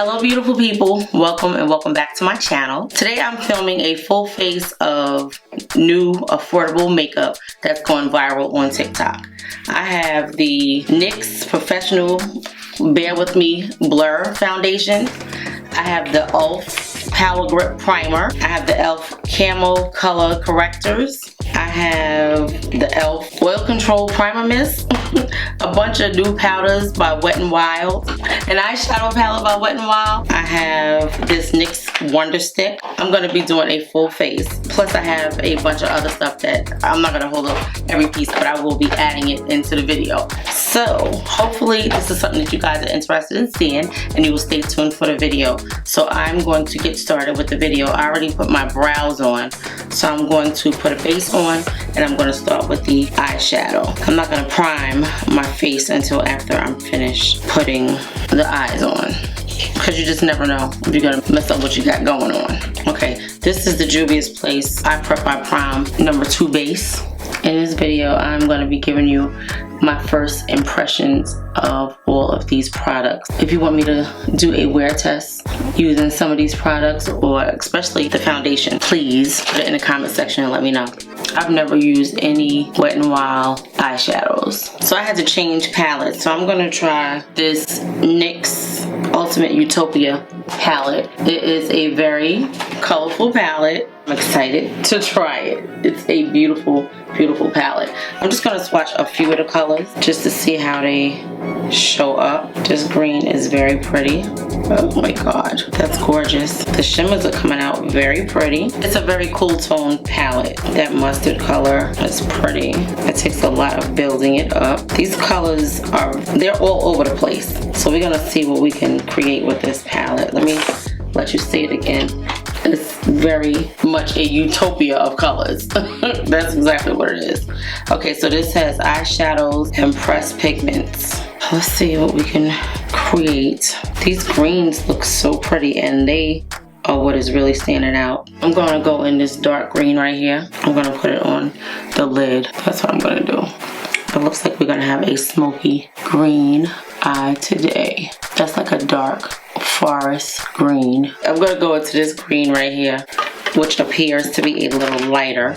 Hello beautiful people, welcome and welcome back to my channel. Today I'm filming a full face of new affordable makeup that's going viral on TikTok. I have the NYX Professional Bear With Me Blur Foundation. I have the e.l.f. Power Grip Primer. I have the e.l.f. Camo Color Correctors. I have the e.l.f. Oil Control Primer Mist. A bunch of new powders by Wet n Wild. An eyeshadow palette by Wet n Wild. I have this NYX Wonder Stick. I'm going to be doing a full face. Plus I have a bunch of other stuff that I'm not going to hold up every piece, but I will be adding it into the video. So hopefully this is something that you guys are interested in seeing and you will stay tuned for the video. So I'm going to get started with the video. I already put my brows on, so I'm going to put a base on and I'm going to start with the eyeshadow. I'm not going to prime my face until after I'm finished putting the eyes on, because you just never know if you're going to mess up what you got going on. Okay, this is the Juvia's Place I Prep I Prime #2 base. In this video, I'm going to be giving you my first impressions of all of these products. If you want me to do a wear test using some of these products, or especially the foundation, please put it in the comment section and let me know. I've never used any Wet n Wild eyeshadows, so I had to change palettes. So I'm going to try this NYX Ultimate Utopia palette. It is a very colorful palette. I'm excited to try it. It's a beautiful, beautiful palette. I'm just going to swatch a few of the colors just to see how they show up. This green is very pretty. Oh my god, that's gorgeous. The shimmers are coming out very pretty. It's a very cool tone palette. That mustard color is pretty. It takes a lot of building it up. These colors they're all over the place. So we're gonna see what we can create with this palette. Let me let you see it again. It's very much a utopia of colors. That's exactly what it is. Okay, so this has eyeshadows and pressed pigments. Let's see what we can create. These greens look so pretty and they are what is really standing out. I'm going to go in this dark green right here. I'm going to put it on the lid. That's what I'm going to do. It looks like we're going to have a smoky green eye today. That's like a dark forest green. I'm going to go into this green right here, which appears to be a little lighter.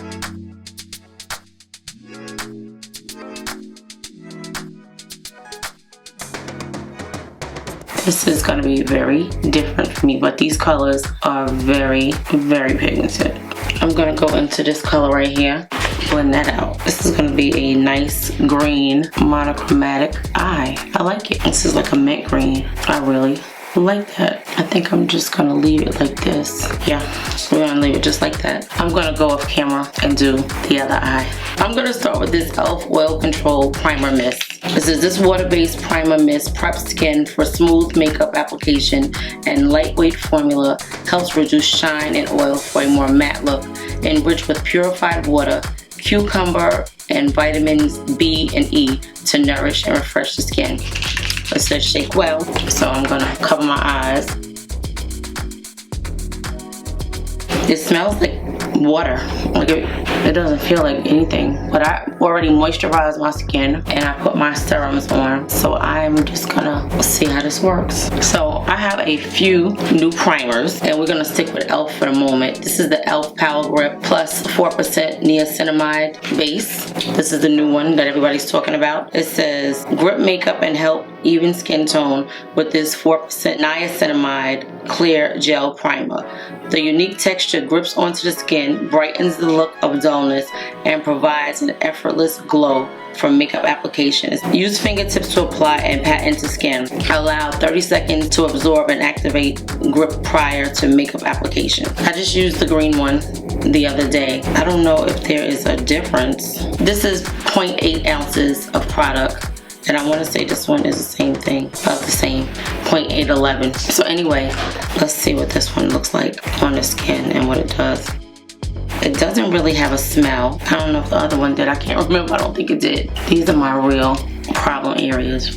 This is going to be very different for me, but these colors are very, very pigmented. I'm going to go into this color right here, blend that out. This is going to be a nice green monochromatic eye. I like it. This is like a mint green. I really like that. I think I'm just gonna leave it like this. Yeah, we're gonna leave it just like that. I'm gonna go off camera and do the other eye. I'm gonna start with this e.l.f. Oil Control Primer Mist. This water-based primer mist preps skin for smooth makeup application, and lightweight formula helps reduce shine and oil for a more matte look. Enriched with purified water, cucumber, and vitamins B and E to nourish and refresh the skin. It says shake well, so I'm gonna cover my eyes. It smells like water. Like it doesn't feel like anything, but I already moisturized my skin and I put my serums on, so I'm just gonna see how this works. So I have a few new primers and we're gonna stick with e.l.f. for the moment. This is the e.l.f. Power Grip plus 4% Niacinamide base. This is the new one that everybody's talking about. It says grip makeup and help even skin tone with this 4% Niacinamide clear gel primer. The unique texture grips onto the skin, brightens the look of dullness, and provides an effortless glow for makeup applications. Use fingertips to apply and pat into skin. Allow 30 seconds to absorb and activate grip prior to makeup application. I just used the green one the other day. I don't know if there is a difference. This is 0.8 ounces of product. And I want to say this one is the same thing, about the same, 0.811. So anyway, let's see what this one looks like on the skin and what it does. It doesn't really have a smell. I don't know if the other one did. I can't remember. I don't think it did. These are my real problem areas.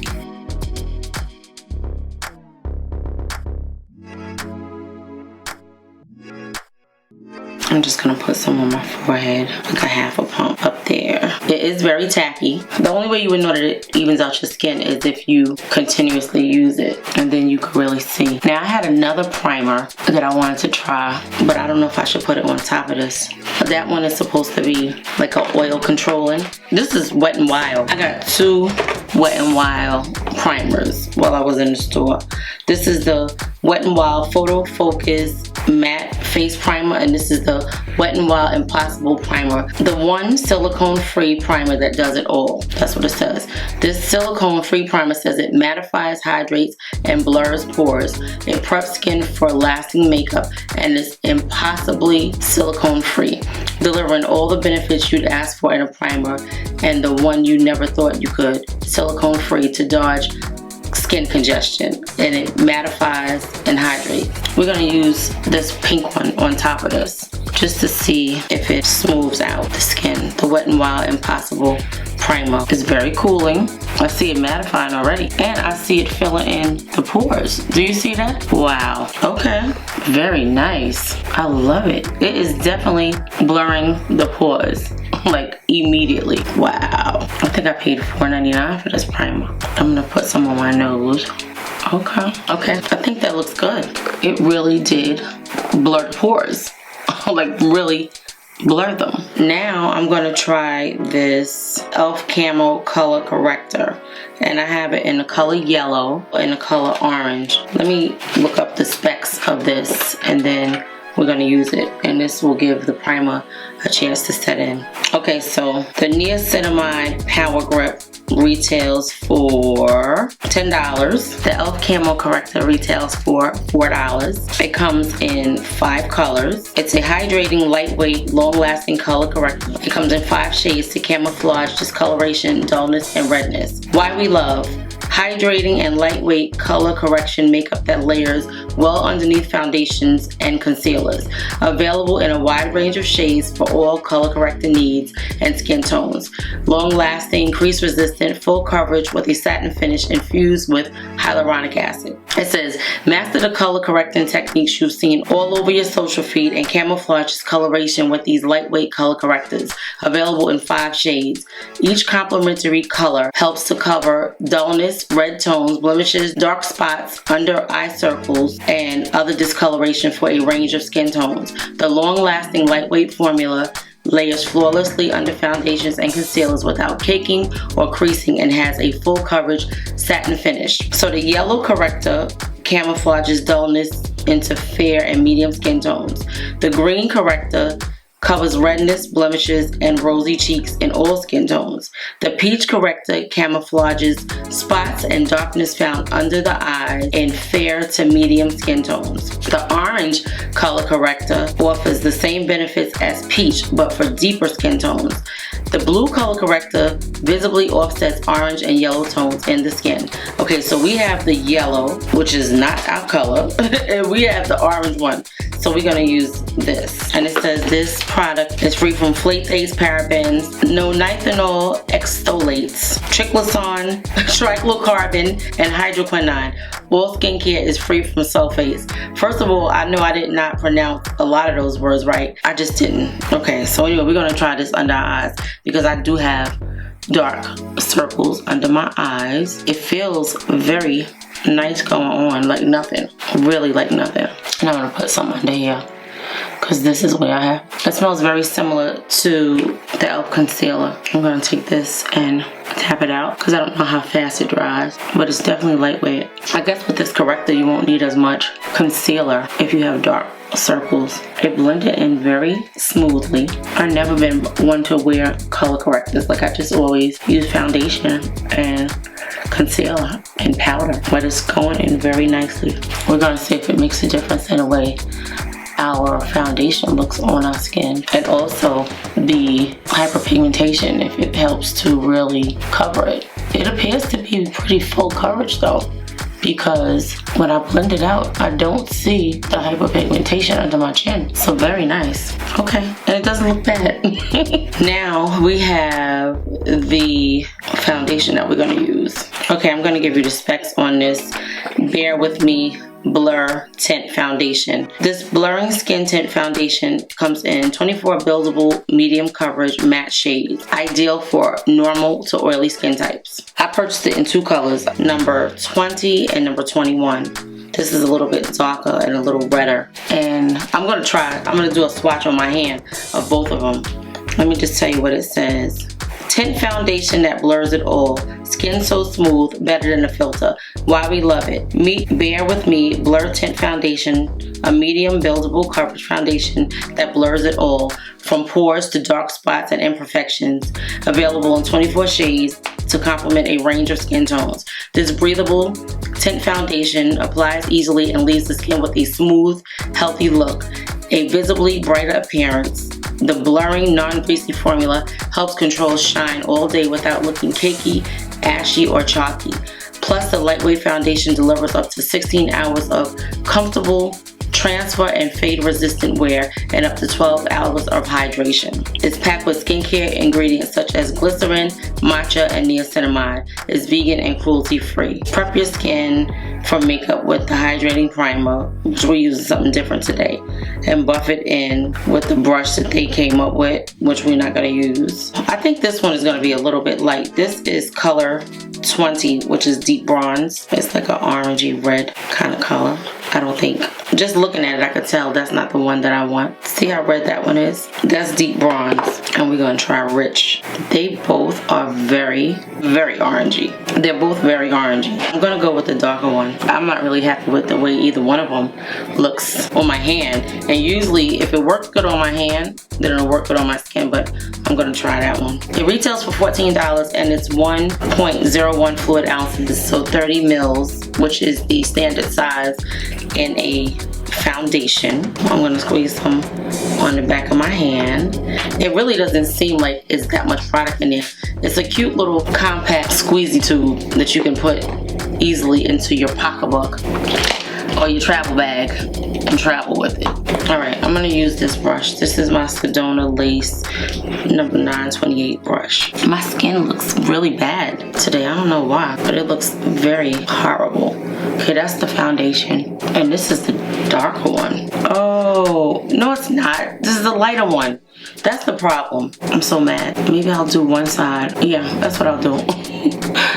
I'm just gonna put some on my forehead, like a half a pump up there. It is very tacky. The only way you would know that it evens out your skin is if you continuously use it, and then you could really see. Now I had another primer that I wanted to try, but I don't know if I should put it on top of this. That one is supposed to be like an oil controlling. This is Wet n Wild. I got two Wet n Wild primers while I was in the store. This is the Wet n Wild Photofocus Matte Face Primer, and this is the Wet n Wild Impossible Primer. The one silicone-free primer that does it all. That's what it says. This silicone-free primer says it mattifies, hydrates, and blurs pores. It preps skin for lasting makeup and is impossibly silicone-free, delivering all the benefits you'd ask for in a primer and the one you never thought you could. Silicone-free to dodge skin congestion, and it mattifies and hydrates. We're gonna use this pink one on top of this just to see if it smooths out the skin. The Wet n Wild Impossible Primer is very cooling. I see it mattifying already, and I see it filling in the pores. Do you see that? Wow. Okay. Very nice. I love it. It is definitely blurring the pores like immediately. Wow. I think I paid $4.99 for this primer. I'm gonna put some on my nose. Okay. Okay. I think that looks good. It really did blur the pores. Like really blur them. Now I'm gonna try this e.l.f. Camo Color Corrector, and I have it in the color yellow and the color orange. Let me look up the specs of this, and then we're gonna use it, and this will give the primer a chance to set in. Okay, so the Niacinamide Power Grip retails for $10. The e.l.f. Camo Corrector retails for $4. It comes in 5 colors. It's a hydrating, lightweight, long-lasting color corrector. It comes in 5 shades to camouflage discoloration, dullness, and redness. Why we love hydrating and lightweight color correction makeup that layers well underneath foundations and concealers. Available in a wide range of shades for all color correcting needs and skin tones. Long lasting, crease resistant, full coverage with a satin finish infused with hyaluronic acid. It says, master the color correcting techniques you've seen all over your social feed and camouflage discoloration with these lightweight color correctors. Available in 5 shades. Each complementary color helps to cover dullness, red tones, blemishes, dark spots, under eye circles, and other discoloration for a range of skin tones. The long-lasting lightweight formula layers flawlessly under foundations and concealers without caking or creasing and has a full coverage satin finish. So the yellow corrector camouflages dullness into fair and medium skin tones. The green corrector covers redness, blemishes, and rosy cheeks in all skin tones. The peach corrector camouflages spots and darkness found under the eyes in fair to medium skin tones. The orange color corrector offers the same benefits as peach, but for deeper skin tones. The blue color corrector visibly offsets orange and yellow tones in the skin. Okay, so we have the yellow, which is not our color, and we have the orange one. So we're gonna use this. And it says this product is free from phthalate, parabens, no nithanol extolates, triclosan, triclocarbon, and hydroquinone. All skincare is free from sulfates. First of all, I know I did not pronounce a lot of those words right. I just didn't. Okay, so anyway, we're gonna try this under our eyes because I do have dark circles under my eyes. It feels very nice going on, like nothing. Really like nothing. And I'm gonna put some under here because this is what I have. It smells very similar to the e.l.f. concealer. I'm gonna take this and tap it out because I don't know how fast it dries, but it's definitely lightweight. I guess with this corrector you won't need as much concealer if you have dark circles. It blended in very smoothly. I've never been one to wear color correctors. Like I just always use foundation and concealer and powder, but it's going in very nicely. We're gonna see if it makes a difference in the way our foundation looks on our skin, and also the hyperpigmentation, if it helps to really cover it. It appears to be pretty full coverage though, because when I blend it out, I don't see the hyperpigmentation under my chin. So very nice. Okay, and it doesn't look bad. Now we have the foundation that we're gonna use. Okay, I'm gonna give you the specs on this Bare With Me Blur Tint Foundation. This blurring skin tint foundation comes in 24 buildable medium coverage matte shades, ideal for normal to oily skin types. I purchased it in two colors, number 20 and number 21. This is a little bit darker and a little redder. And I'm gonna do a swatch on my hand of both of them. Let me just tell you what it says. Tint foundation that blurs it all. Skin so smooth, better than a filter. Why we love it. Bear with me, Blur Tint Foundation, a medium buildable coverage foundation that blurs it all, from pores to dark spots and imperfections. Available in 24 shades to complement a range of skin tones. This breathable tint foundation applies easily and leaves the skin with a smooth, healthy look, a visibly brighter appearance. The blurring, non-greasy formula helps control shine all day without looking cakey, ashy, or chalky. Plus, the lightweight foundation delivers up to 16 hours of comfortable transfer and fade resistant wear and up to 12 hours of hydration. It's packed with skincare ingredients such as glycerin, matcha, and niacinamide. It's vegan and cruelty free. Prep your skin for makeup with the hydrating primer, which we're using something different today, and buff it in with the brush that they came up with, which we're not going to use. I think this one is going to be a little bit light. This is color 20, which is deep bronze. It's like an orangey red kind of color. I don't think, just looking at it, I could tell that's not the one that I want. See how red that one is? That's deep bronze, and we're gonna try rich. They both are very, very orangey. They're both very orangey. I'm gonna go with the darker one. I'm not really happy with the way either one of them looks on my hand. And usually, if it works good on my hand, then it'll work good on my skin, but I'm gonna try that one. It retails for $14 and it's 1.01 fluid ounces, so 30 mils, which is the standard size in a foundation. I'm gonna squeeze some on the back of my hand. It really doesn't seem like it's that much product in there. It's a cute little compact squeezy tube that you can put easily into your pocketbook or your travel bag and travel with it. Alright, I'm gonna use this brush. This is my Sedona Lace number 928 brush. My skin looks really bad today. I don't know why, but it looks very horrible. Okay, that's the foundation. And this is the darker one. Oh, no it's not. This is the lighter one. That's the problem. I'm so mad. Maybe I'll do one side. Yeah, that's what I'll do.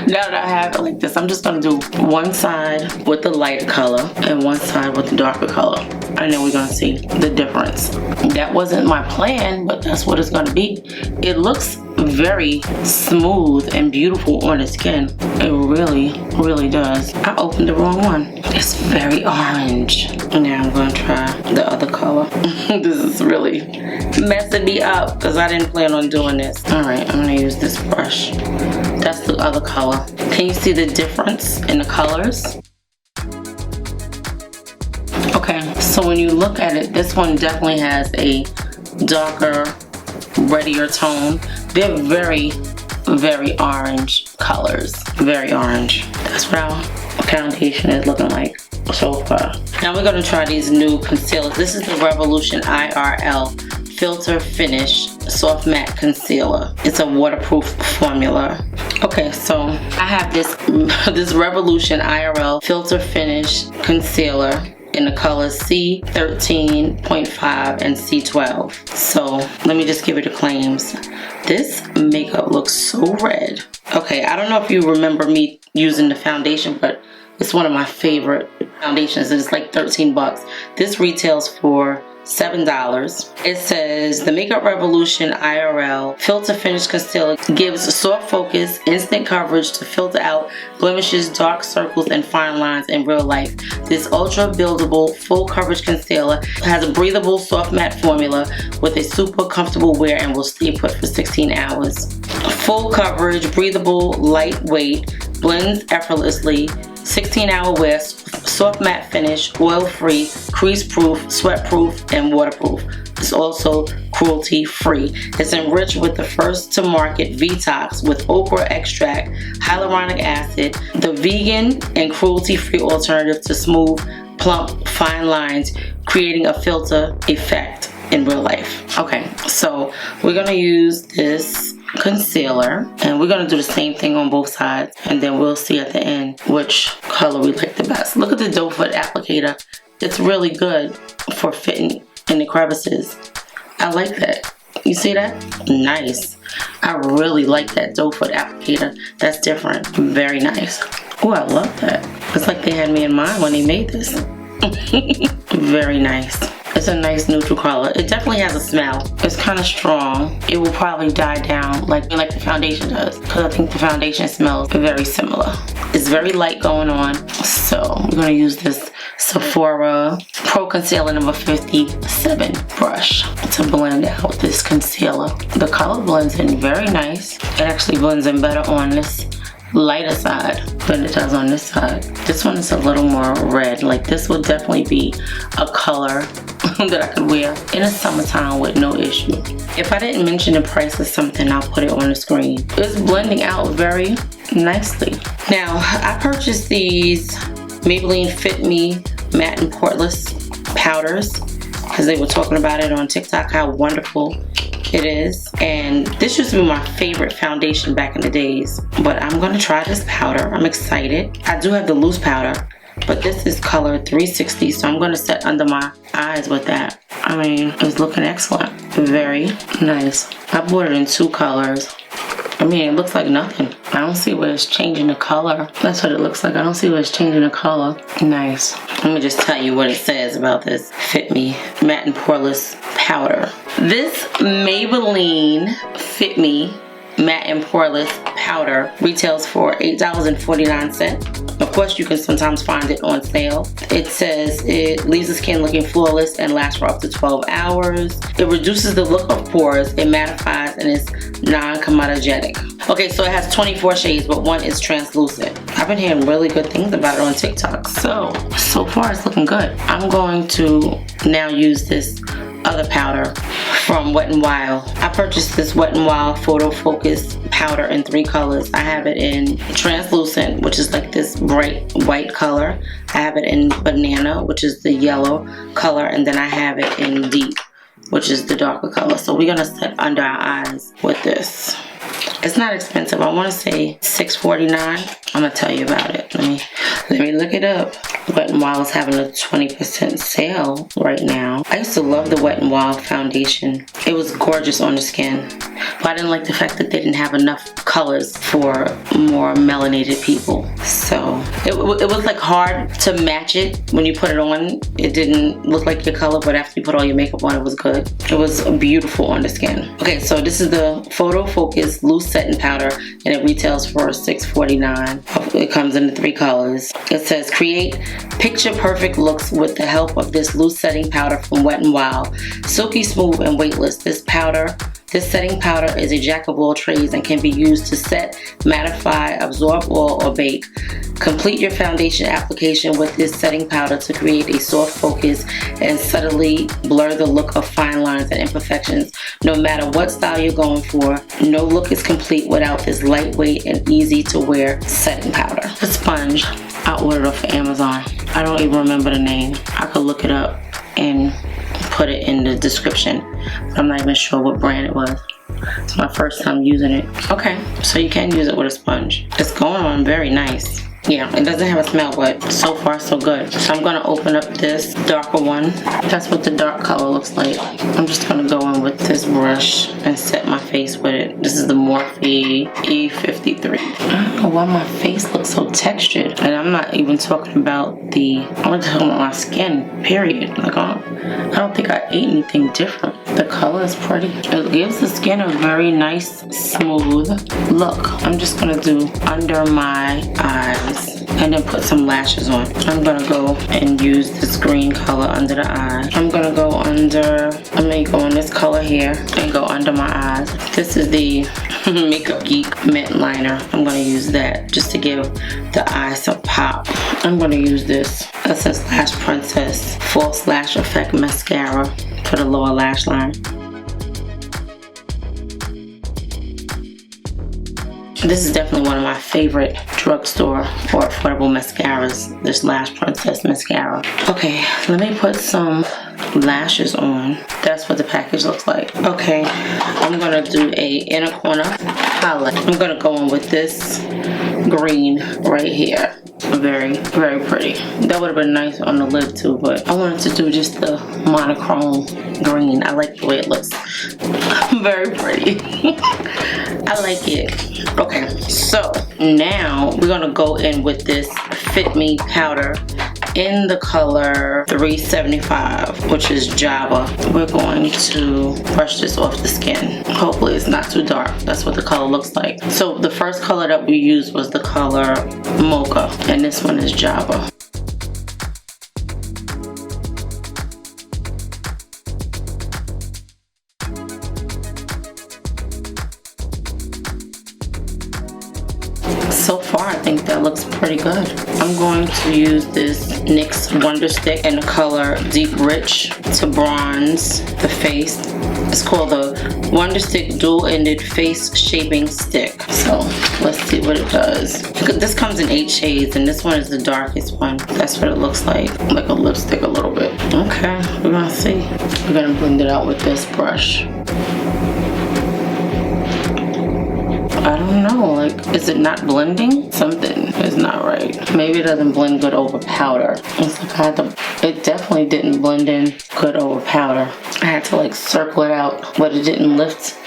Now that I have it like this, I'm just gonna do one side with the lighter color and one side with the darker color. And then we're gonna see the difference. That wasn't my plan, but that's what it's gonna be. It looks very smooth and beautiful on the skin. It really, really does. I opened the wrong one. It's very orange. And now I'm gonna try the other color. This is really messing me up because I didn't plan on doing this. Alright, I'm gonna use this brush. That's the other color. Can you see the difference in the colors? Okay, so when you look at it, this one definitely has a darker, reddier tone. They're very, very orange colors. Very orange. That's what our foundation is looking like so far. Now we're going to try these new concealers. This is the Revolution IRL Filter Finish Soft Matte Concealer. It's a waterproof formula. Okay, so I have this Revolution IRL Filter Finish Concealer in the colors C13.5 and C12. So let me just give it the claims. This makeup looks so red. Okay, I don't know if you remember me using the foundation, but it's one of my favorite foundations. It's like 13 bucks. This retails for $7. It says the Makeup Revolution IRL Filter Finish Concealer gives soft focus, instant coverage to filter out blemishes, dark circles, and fine lines in real life. This ultra buildable full coverage concealer has a breathable soft matte formula with a super comfortable wear and will stay put for 16 hours. Full coverage, breathable, lightweight, blends effortlessly, 16-hour wear, soft matte finish, oil-free, crease-proof, sweat-proof, and waterproof. It's also cruelty-free. It's enriched with the first-to-market Vitox with okra extract, hyaluronic acid, the vegan and cruelty-free alternative to smooth, plump, fine lines, creating a filter effect in real life. Okay, so we're gonna use this concealer, and we're going to do the same thing on both sides, and then we'll see at the end which color we like the best. Look at the doe foot applicator. It's really good for fitting in the crevices. I like that. You see that? Nice. I really like that doe foot applicator. That's different. Very nice. Oh, I love that. It's like they had me in mind when they made this. Very nice. It's a nice neutral color. It definitely has a smell. It's kind of strong. It will probably die down like the foundation does, because I think the foundation smells very similar. It's very light going on. So we're going to use this Sephora Pro Concealer number 57 brush to blend out this concealer. The color blends in very nice. It actually blends in better on this lighter side than it does on this side. This one is a little more red. Like, this would definitely be a color that I could wear in the summertime with no issue. If I didn't mention the price of something, I'll put it on the screen. It's blending out very nicely. Now, I purchased these Maybelline Fit Me Matte and Poreless powders because they were talking about it on TikTok, how wonderful it is. And this used to be my favorite foundation back in the days, but I'm gonna try this powder. I'm excited. I do have the loose powder, but this is color 360, so I'm gonna set under my eyes with that. I mean, it's looking excellent. Very nice. I bought it in 2 colors. I mean, it looks like nothing. I don't see where it's changing the color. That's what it looks like. I don't see where it's changing the color. Nice. Let me just tell you what it says about this Fit Me Matte and Poreless powder. This Maybelline Fit Me Matte and Poreless powder retails for $8.49. Of course, you can sometimes find it on sale. It says it leaves the skin looking flawless and lasts for up to 12 hours. It reduces the look of pores, it mattifies, and is non-comedogenic. Okay, so it has 24 shades, but one is translucent. I've been hearing really good things about it on TikTok. So far it's looking good. I'm going to now use this other powder from Wet n Wild. I purchased this Wet n Wild Photofocus powder in 3 colors. I have it in translucent, which is like this bright white color. I have it in banana, which is the yellow color, and then I have it in deep, which is the darker color. So we're gonna set under our eyes with this. It's not expensive. I want to say $6.49. I'm gonna tell you about it. Let me look it up. Wet n Wild is having a 20% sale right now. I used to love the Wet n Wild foundation. It was gorgeous on the skin, but I didn't like the fact that they didn't have enough colors for more melanated people. So it was like hard to match it when you put it on. It didn't look like your color, but after you put all your makeup on, it was good. It was beautiful on the skin. Okay, so this is the Photofocus Loose Setting Powder, and it retails for $6.49. It comes in 3 colors. It says, create picture perfect looks with the help of this loose setting powder from Wet n Wild. Silky smooth and weightless, this setting powder is a jack of all trades and can be used to set, mattify, absorb oil, or bake. Complete your foundation application with this setting powder to create a soft focus and subtly blur the look of fine lines and imperfections. No matter what style you're going for, no look is complete without this lightweight and easy to wear setting powder. The sponge, I ordered off of Amazon. I don't even remember the name. I could look it up and put it in the description, but I'm not even sure what brand it was. It's my first time using it. Okay, so you can use it with a sponge. It's going on very nice. Yeah, it doesn't have a smell, but so far so good. So I'm gonna open up this darker one. That's what the dark color looks like. I'm just gonna go in with this brush and set my face with it. This is the Morphe E53. I don't know why my face looks so textured. And I'm not even talking about I'm talking about my skin, period. Like, I don't think I ate anything different. The color is pretty. It gives the skin a very nice, smooth look. I'm just gonna do under my eyes and then put some lashes on. I'm gonna go and use this green color under the eye. I'm gonna go under, I may go on this color here and go under my eyes. This is the Makeup Geek Mint Liner. I'm gonna use that just to give the eye some pop. I'm gonna use this Essence Lash Princess False Lash Effect Mascara for the lower lash line. This is definitely one of my favorite drugstore or affordable mascaras, this Lash Princess mascara. Okay, let me put some lashes on. That's what the package looks like. Okay, I'm gonna do a inner corner highlight. I'm gonna go in with this green right here. Very, very pretty. That would have been nice on the lid too, but I wanted to do just the monochrome green. I like the way it looks. Very pretty. I like it. Okay, so now we're gonna go in with this Fit Me powder in the color 375, which is Java. We're going to brush this off the skin. Hopefully it's not too dark. That's what the color looks like. So the first color that we used was the color Mocha, and this one is Java. So far, I think that looks pretty good. I'm going to use this NYX Wonder Stick in the color Deep Rich to bronze the face. It's called the Wonder Stick Dual-Ended Face Shaping Stick. So let's see what it does. This comes in 8 shades, and this one is the darkest one. That's what it looks like a lipstick a little bit. Okay, we're gonna see. We're gonna blend it out with this brush. I don't know, like, is it not blending? Something is not right. Maybe it doesn't blend good over powder. It's like it definitely didn't blend in good over powder. I had to like circle it out, but it didn't lift.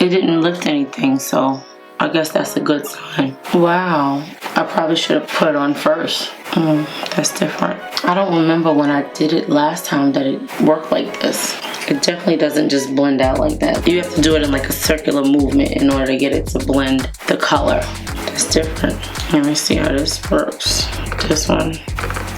It didn't lift anything, so I guess that's a good sign. Wow, I probably should have put it on first. That's different. I don't remember when I did it last time that it worked like this. It definitely doesn't just blend out like that. You have to do it in like a circular movement in order to get it to blend the color. That's different. Let me see how this works. This one.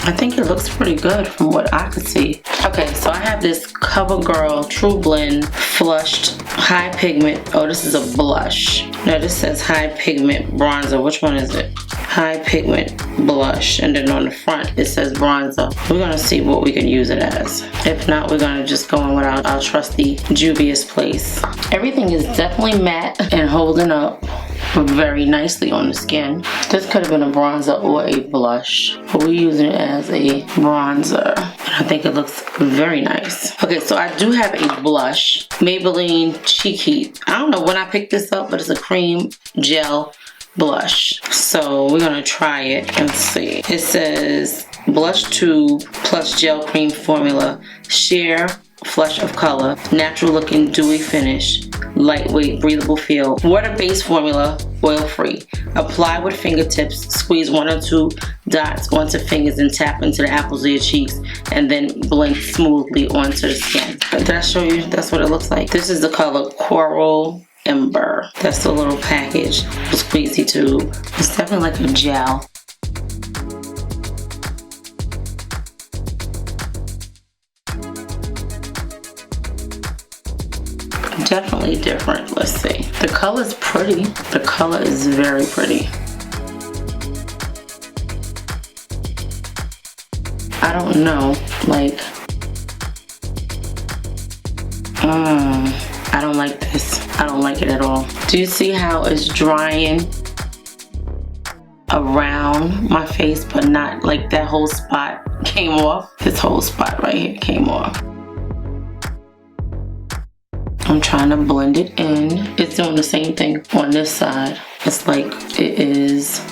I think it looks pretty good from what I could see. Okay, so I have this Covergirl Trueblend Flushed High Pigment. Oh, this is a blush. No, this says High Pigment Bronzer. Which one is it? High Pigment Blush. And then on the front, it says Bronzer. We're gonna see what we can use it as. If not, we're gonna just go in with our trusty Juvia's Place. Everything is definitely matte and holding up very nicely on the skin. This could have been a bronzer or a blush, but we're using it as a bronzer. I think it looks very nice. Okay, so I do have a blush, Maybelline Cheeky. I don't know when I picked this up, but it's a cream gel blush. So we're gonna try it and see. It says blush tube plus gel cream formula, sheer flush of color, natural looking dewy finish, lightweight breathable feel, water-based formula, oil-free. Apply with fingertips, squeeze 1 or 2 dots onto fingers and tap into the apples of your cheeks, and then blend smoothly onto the skin. Did I show you? That's what it looks like. This is the color Coral Ember. That's the little package, the squeezy tube. It's definitely like a gel. Definitely different. Let's see. The color's pretty. The color is very pretty. I don't know, like, I don't like this. I don't like it at all. Do you see how it's drying around my face, but not like that whole spot came off? This whole spot right here came off. I'm trying to blend it in. It's doing the same thing on this side. It's like it is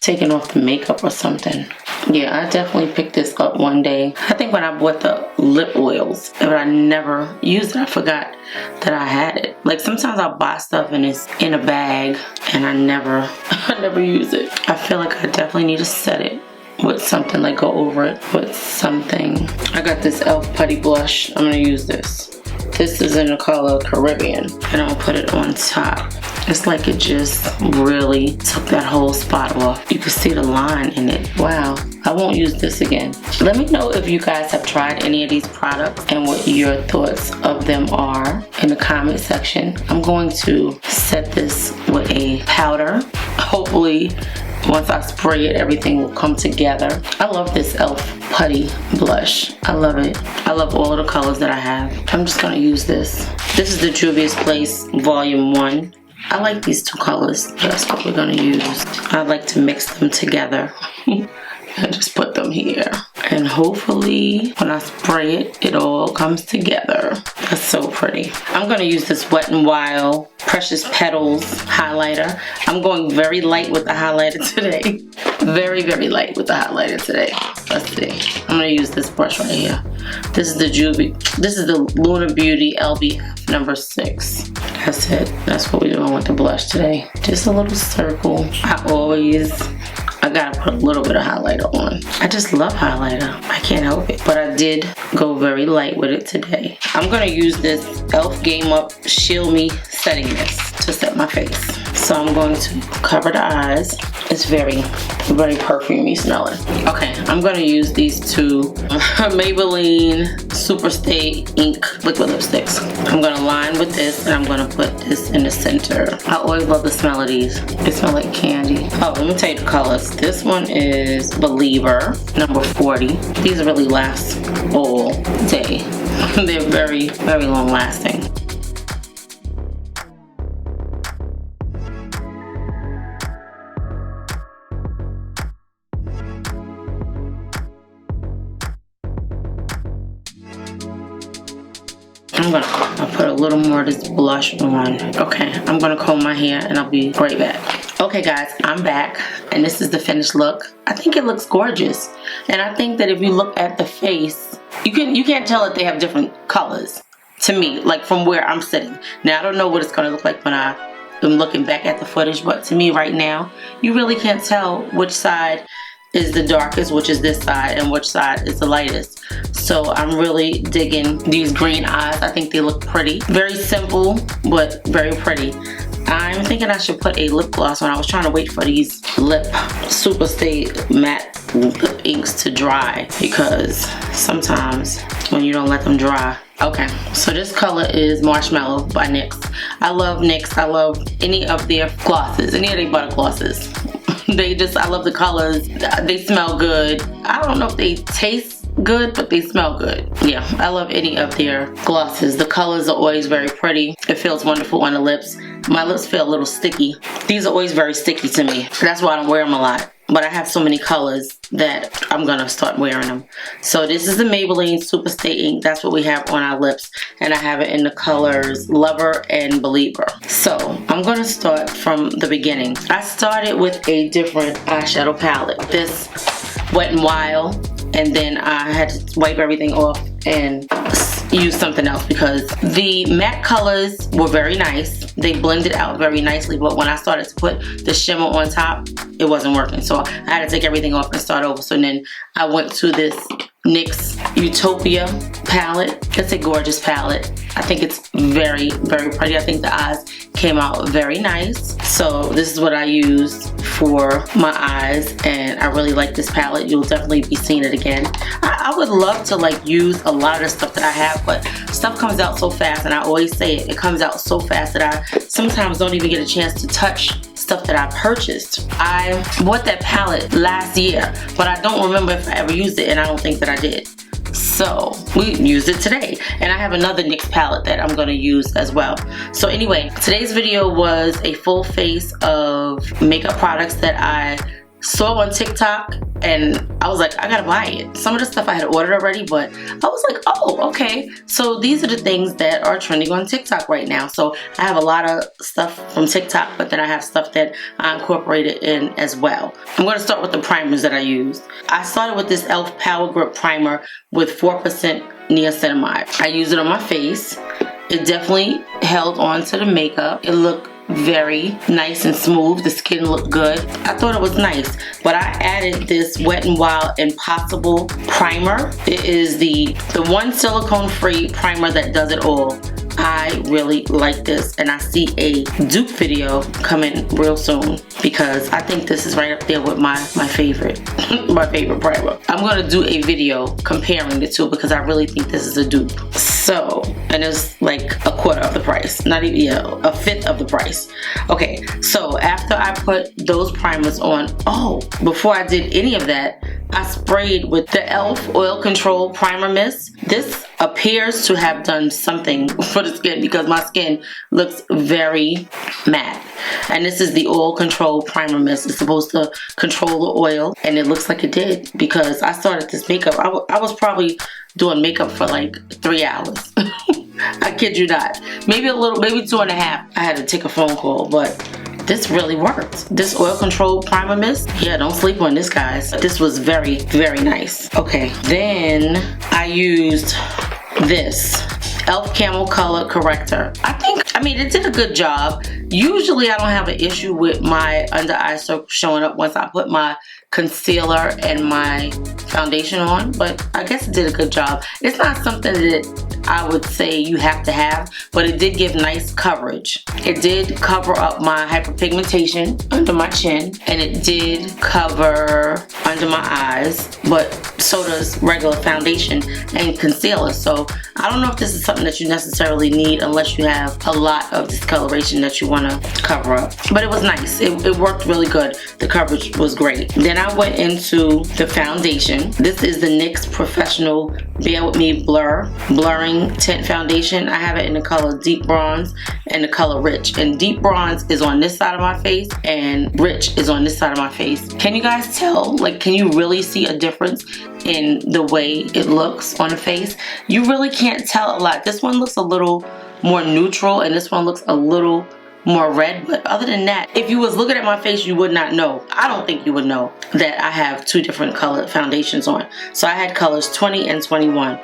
taking off the makeup or something. Yeah, I definitely picked this up one day. I think when I bought the lip oils, but I never used it. I forgot that I had it. Like sometimes I'll buy stuff and it's in a bag and I never use it. I feel like I definitely need to set it with something, like go over it with something. I got this e.l.f. putty blush. I'm gonna use this. This is in the color Caribbean, and I'll put it on top. It's like it just really took that whole spot off. You can see the line in it. Wow. I won't use this again. Let me know if you guys have tried any of these products and what your thoughts of them are in the comment section. I'm going to set this with a powder. Hopefully, once I spray it, everything will come together. I love this e.l.f. putty blush. I love it. I love all of the colors that I have. I'm just gonna use this. This is the Juvia's Place Volume 1. I like these two colors. That's what we're gonna use. I like to mix them together. and just put them here. And hopefully when I spray it, it all comes together. That's so pretty. I'm gonna use this Wet n Wild Precious Petals highlighter. I'm going very light with the highlighter today. Very, very light with the highlighter today. Let's see. I'm gonna use this brush right here. This is the Luna Beauty LBF number 6. That's it. That's what we're doing with the blush today. Just a little circle. I gotta put a little bit of highlighter on. I just love highlighter. I can't help it. But I did go very light with it today. I'm gonna use this e.l.f. Game Up Shield Me Setting Mist to set my face. So I'm going to cover the eyes. It's very, very perfumey smelling. Okay, I'm gonna use these two Maybelline Super Stay Ink liquid lipsticks. I'm gonna line with this and I'm gonna put this in the center. I always love the smell of these. They smell like candy. Oh, let me tell you the colors. This one is Believer, number 40. These really last all day. They're very, very long lasting. I'll put a little more of this blush on. Okay, I'm gonna comb my hair and I'll be right back. Okay guys, I'm back and this is the finished look. I think it looks gorgeous. And I think that if you look at the face, you can't tell that they have different colors to me, like from where I'm sitting. Now I don't know what it's gonna look like when I'm looking back at the footage, but to me right now, you really can't tell which side is the darkest, which is this side, and which side is the lightest. So I'm really digging these green eyes. I think they look pretty. Very simple, but very pretty. I'm thinking I should put a lip gloss on. I was trying to wait for these Super Stay Matte lip inks to dry, because sometimes when you don't let them dry. Okay, so this color is Marshmallow by NYX. I love NYX. I love any of their glosses, any of their butter glosses. I love the colors. They smell good. I don't know if they taste good, but they smell good. Yeah, I love any of their glosses. The colors are always very pretty. It feels wonderful on the lips. My lips feel a little sticky. These are always very sticky to me. That's why I don't wear them a lot. But I have so many colors that I'm gonna start wearing them. So this is the Maybelline Super Stay Ink. That's what we have on our lips. And I have it in the colors Lover and Believer. So I'm gonna start from the beginning. I started with a different eyeshadow palette. This Wet n Wild. And then I had to wipe everything off and use something else because the matte colors were very nice. They blended out very nicely, but when I started to put the shimmer on top, it wasn't working. So I had to take everything off and start over. So then I went to this NYX Utopia palette. It's a gorgeous palette. I think it's very, very pretty. I think the eyes came out very nice. So this is what I used for my eyes, and I really like this palette. You'll definitely be seeing it again. I would love to like use a lot of the stuff that I have, but stuff comes out so fast, and I always say it comes out so fast that I sometimes don't even get a chance to touch stuff that I purchased. I bought that palette last year, but I don't remember if I ever used it, and I don't think that I did. So we used it today, and I have another NYX palette that I'm going to use as well. So anyway, today's video was a full face of makeup products that I saw on TikTok, and I was like, I gotta buy it. Some of the stuff I had ordered already, but I was like, oh, okay. So these are the things that are trending on TikTok right now. So I have a lot of stuff from TikTok, but then I have stuff that I incorporated in as well. I'm gonna start with the primers that I used. I started with this e.l.f. Power Grip Primer with 4% niacinamide. I used it on my face. It definitely held on to the makeup. It looked very nice and smooth. The skin looked good. I thought it was nice, but I added this Wet n Wild Impossible Primer. It is the one silicone free primer that does it all. I really like this, and I see a dupe video coming real soon because I think this is right up there with my favorite my favorite primer. I'm gonna do a video comparing the two because I really think this is a dupe. So, and it's like a quarter of the price, not even, yeah, a fifth of the price. Okay, so after I put those primers on, oh, before I did any of that, I sprayed with the e.l.f. Oil Control Primer Mist. This appears to have done something for the skin because my skin looks very matte. And this is the Oil Control Primer Mist. It's supposed to control the oil, and it looks like it did because I started this makeup. I was probably doing makeup for like 3 hours. I kid you not. Maybe a little, maybe 2.5. I had to take a phone call, but this really worked. This Oil Control Primer Mist, yeah, don't sleep on this, guys. This was very, very nice. Okay, then I used this e.l.f. Camo Color Corrector. I mean, it did a good job. Usually I don't have an issue with my under eye circle showing up once I put my concealer and my foundation on, but I guess it did a good job. It's not something that I would say you have to have, but it did give nice coverage. It did cover up my hyperpigmentation under my chin, and it did cover under my eyes, but so does regular foundation and concealer. So I don't know if this is something that you necessarily need unless you have a lot of discoloration that you want to cover up. But it was nice. It worked really good. The coverage was great. Then I went into the foundation. This is the NYX Professional Bear With Me Blurring Tint Foundation. I have it in the color Deep Bronze and the color Rich. And Deep Bronze is on this side of my face and Rich is on this side of my face. Can you guys tell? Like, can you really see a difference in the way it looks on the face? You really can't tell a lot. This one looks a little more neutral and this one looks a little more red, but other than that, if you was looking at my face, you would not know. I don't think you would know that I have 2 different colored foundations on. So I had colors 20 and 21.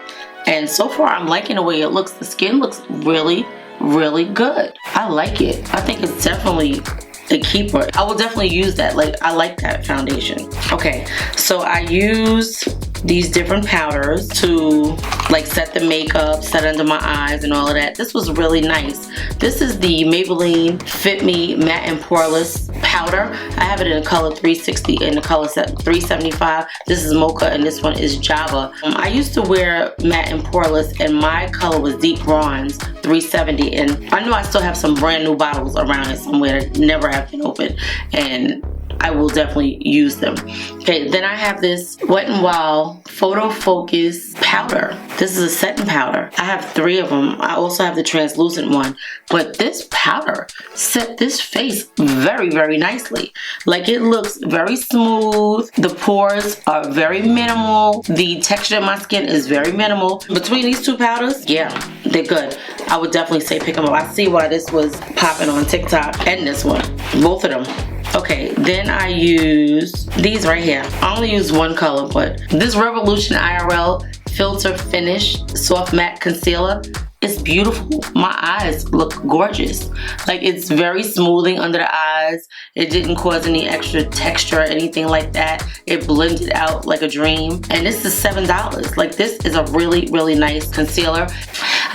And so far, I'm liking the way it looks. The skin looks really, really good. I like it. I think it's definitely a keeper. I will definitely use that. Like, I like that foundation. Okay, so I used these different powders to like set the makeup, set under my eyes and all of that. This was really nice. This is the Maybelline Fit Me Matte and Poreless Powder. I have it in the color 360 and the color set 375. This is Mocha and this one is Java. I used to wear matte and poreless and my color was Deep Bronze 370, and I know I still have some brand new bottles around it somewhere that never have been opened, and I will definitely use them. Okay, then I have this Wet n Wild Photofocus powder. This is a setting powder. I have 3 of them. I also have the translucent one, but this powder set this face very, very nicely. Like, it looks very smooth. The pores are very minimal. The texture of my skin is very minimal. Between these 2 powders, yeah, they're good. I would definitely say pick them up. I see why this was popping on TikTok, and this one, both of them. Okay, then I use these right here. I only use 1 color, but this Revolution IRL Filter Finish Soft Matte Concealer is beautiful. My eyes look gorgeous. Like, it's very smoothing under the eyes. It didn't cause any extra texture or anything like that. It blended out like a dream. And this is $7. Like, this is a really, really nice concealer.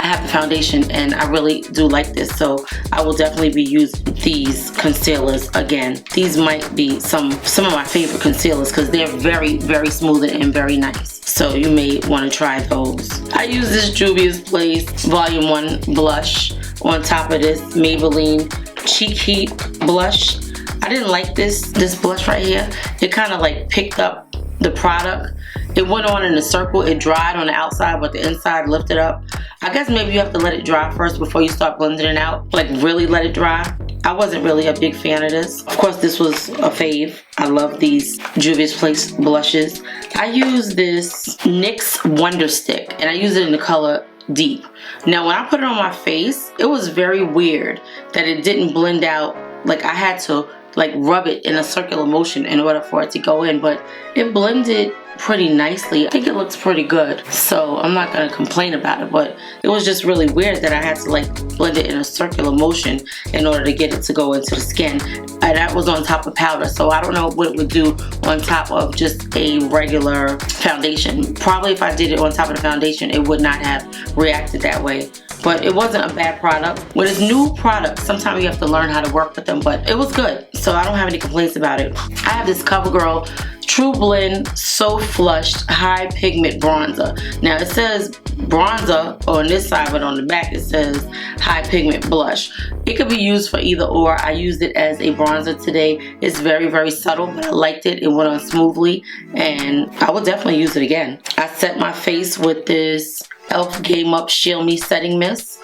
I have the foundation and I really do like this, so I will definitely be using these concealers again. These might be some of my favorite concealers because they're very, very smooth and very nice. So you may want to try those. I use this Juvia's Place Volume 1 blush on top of this Maybelline Cheek Heat blush. I didn't like this blush right here. It kind of like picked up the product. It went on in a circle. It dried on the outside, but the inside lifted up. I guess maybe you have to let it dry first before you start blending it out. Like, really let it dry. I wasn't really a big fan of this. Of course, this was a fave. I love these Juvia's Place blushes. I use this NYX Wonder Stick, and I use it in the color Deep. Now, when I put it on my face, it was very weird that it didn't blend out. Like, I had to like rub it in a circular motion in order for it to go in, but it blended pretty nicely. I think it looks pretty good, so I'm not gonna complain about it, but it was just really weird that I had to like blend it in a circular motion in order to get it to go into the skin. And that was on top of powder, so I don't know what it would do on top of just a regular foundation. Probably if I did it on top of the foundation, it would not have reacted that way. but it wasn't a bad product. When it's new products, sometimes you have to learn how to work with them, but it was good, so I don't have any complaints about it. I have this Covergirl Trueblend So Flushed High Pigment Bronzer. Now it says bronzer on this side, but on the back it says High Pigment Blush. It could be used for either or. I used it as a bronzer today. It's very, very subtle, but I liked it. It went on smoothly, and I would definitely use it again. I set my face with this e.l.f. Game Up Shield Me Setting Mist,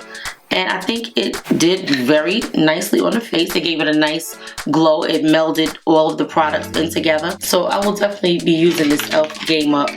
and I think it did very nicely on the face. It gave it a nice glow. It melded all of the products in together. So I will definitely be using this e.l.f. Game Up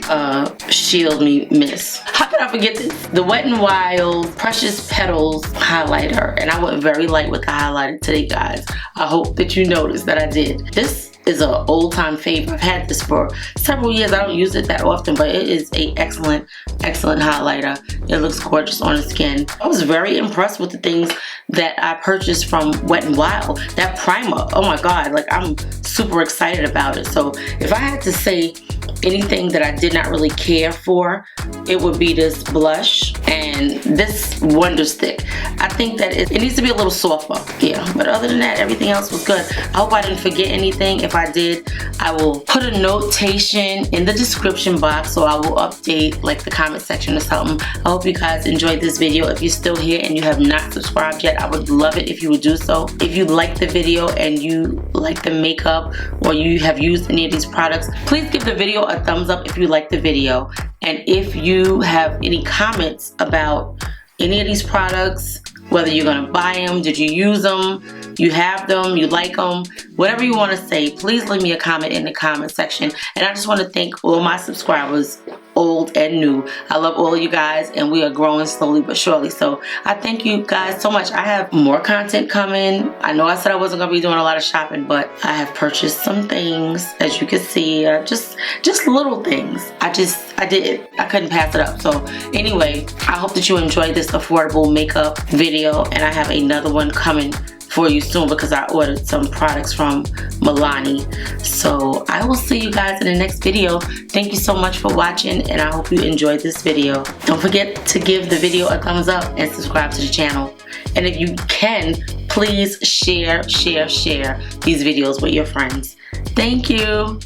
Shield Me Mist. How could I forget this? The Wet n Wild Precious Petals highlighter. And I went very light with the highlighter today, guys. I hope that you noticed that I did. This is an old time favorite. I've had this for several years. I don't use it that often, but it is a excellent highlighter. It looks gorgeous on the skin. I was very impressed with the things that I purchased from Wet n Wild. That primer, oh my god, like I'm super excited about it. So if I had to say anything that I did not really care for, it would be this blush and this Wonder Stick. I think that it needs to be a little softer, yeah, but other than that, everything else was good. I hope I didn't forget anything. If I did, I will put a notation in the description box, so I will update like the comment section or something. I hope you guys enjoyed this video. If you're still here and you have not subscribed yet, I would love it if you would do so. If you like the video and you like the makeup, or you have used any of these products, please give the video a thumbs up if you like the video. And if you have any comments about any of these products, whether you're gonna buy them, did you use them, you have them, you like them, whatever you want to say, please leave me a comment in the comment section. And I just want to thank all my subscribers, old and new. I love all of you guys, and we are growing slowly but surely. So I thank you guys so much. I have more content coming. I know I said I wasn't gonna be doing a lot of shopping, but I have purchased some things, as you can see, just little things. I did. I couldn't pass it up. So anyway, I hope that you enjoyed this affordable makeup video, and I have another one coming for you soon because I ordered some products from Milani. So I will see you guys in the next video. Thank you so much for watching, and I hope you enjoyed this video. Don't forget to give the video a thumbs up and subscribe to the channel. And if you can, please share these videos with your friends. Thank you.